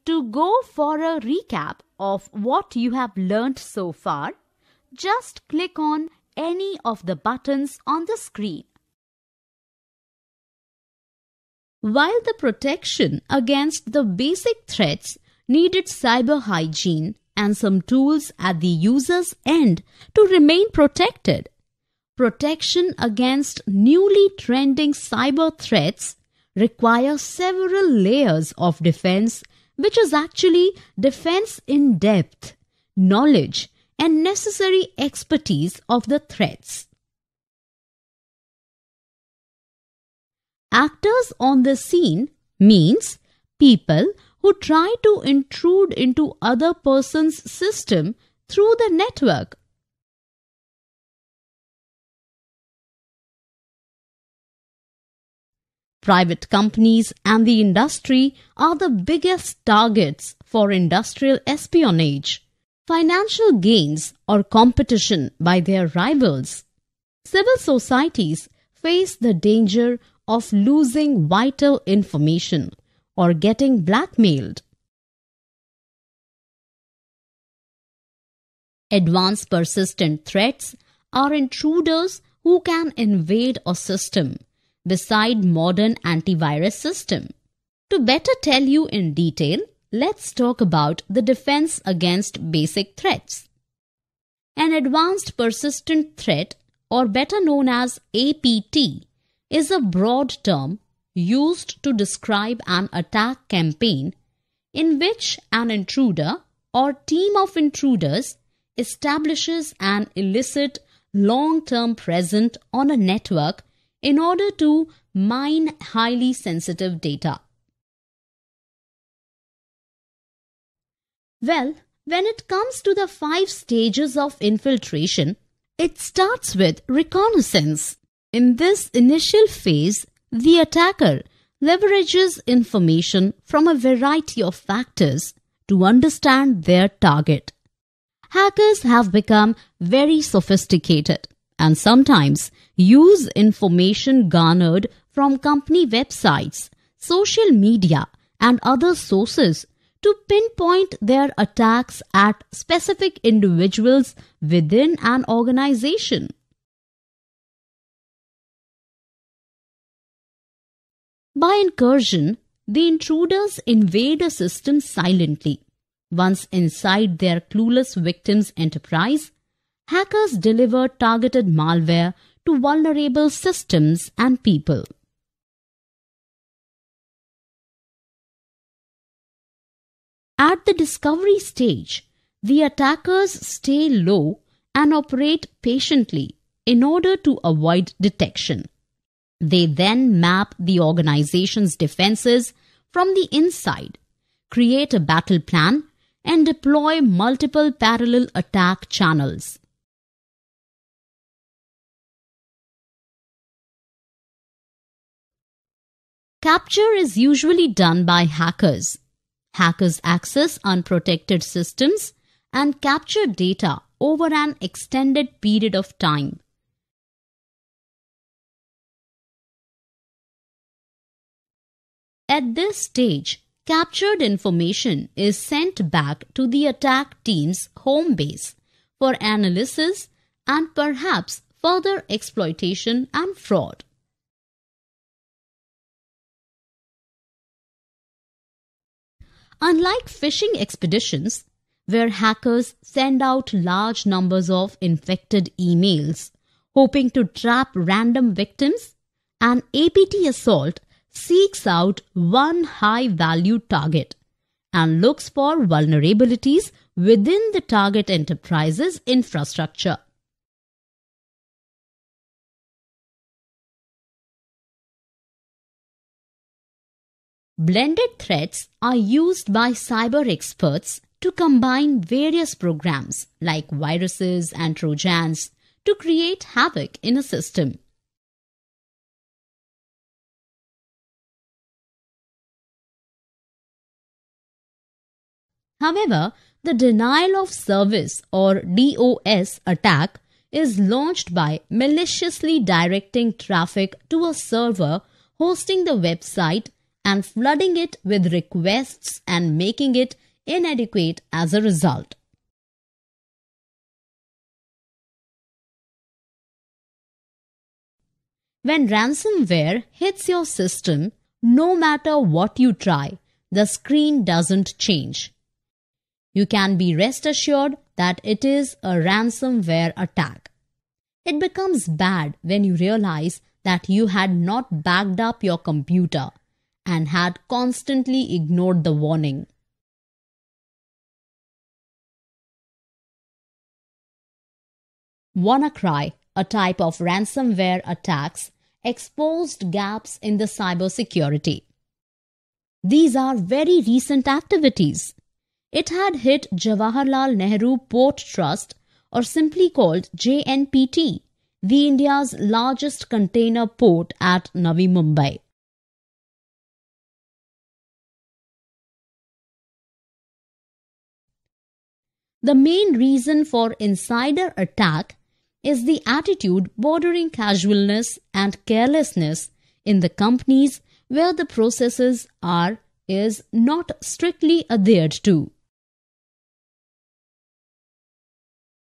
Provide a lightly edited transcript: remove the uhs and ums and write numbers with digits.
To go for a recap of what you have learnt so far, just click on any of the buttons on the screen. While the protection against the basic threats needed cyber hygiene and some tools at the user's end to remain protected, protection against newly trending cyber threats requires several layers of defense, which is actually defense in depth, knowledge, and necessary expertise of the threats. Actors on the scene means people who try to intrude into other person's system through the network. Private companies and the industry are the biggest targets for industrial espionage, financial gains, or competition by their rivals. Civil societies face the danger of losing vital information or getting blackmailed. Advanced persistent threats are intruders who can invade a system beside modern antivirus system. To better tell you in detail, let's talk about the defense against basic threats. An advanced persistent threat, or better known as APT, is a broad term used to describe an attack campaign in which an intruder or team of intruders establishes an illicit long-term presence on a network in order to mine highly sensitive data. Well, when it comes to the 5 stages of infiltration, it starts with reconnaissance. In this initial phase, the attacker leverages information from a variety of factors to understand their target. Hackers have become very sophisticated and sometimes use information garnered from company websites, social media, and other sources to pinpoint their attacks at specific individuals within an organization. By incursion, the intruders invade a system silently. Once inside their clueless victim's enterprise, hackers deliver targeted malware to vulnerable systems and people. At the discovery stage, the attackers stay low and operate patiently in order to avoid detection. They then map the organization's defenses from the inside, create a battle plan, and deploy multiple parallel attack channels. Capture is usually done by hackers. Hackers access unprotected systems and capture data over an extended period of time. At this stage, captured information is sent back to the attack team's home base for analysis and perhaps further exploitation and fraud. Unlike phishing expeditions, where hackers send out large numbers of infected emails, hoping to trap random victims, an APT assault seeks out one high-value target and looks for vulnerabilities within the target enterprise's infrastructure. Blended threats are used by cyber experts to combine various programs like viruses and trojans to create havoc in a system. However, the denial of service or DOS attack is launched by maliciously directing traffic to a server hosting the website and flooding it with requests and making it inadequate as a result. When ransomware hits your system, no matter what you try, the screen doesn't change. You can be rest assured that it is a ransomware attack. It becomes bad when you realize that you had not backed up your computer and had constantly ignored the warning. WannaCry, a type of ransomware attacks, exposed gaps in the cybersecurity. These are very recent activities. It had hit Jawaharlal Nehru Port Trust, or simply called JNPT, the India's largest container port at Navi Mumbai. The main reason for insider attack is the attitude bordering casualness and carelessness in the companies where the processes is not strictly adhered to.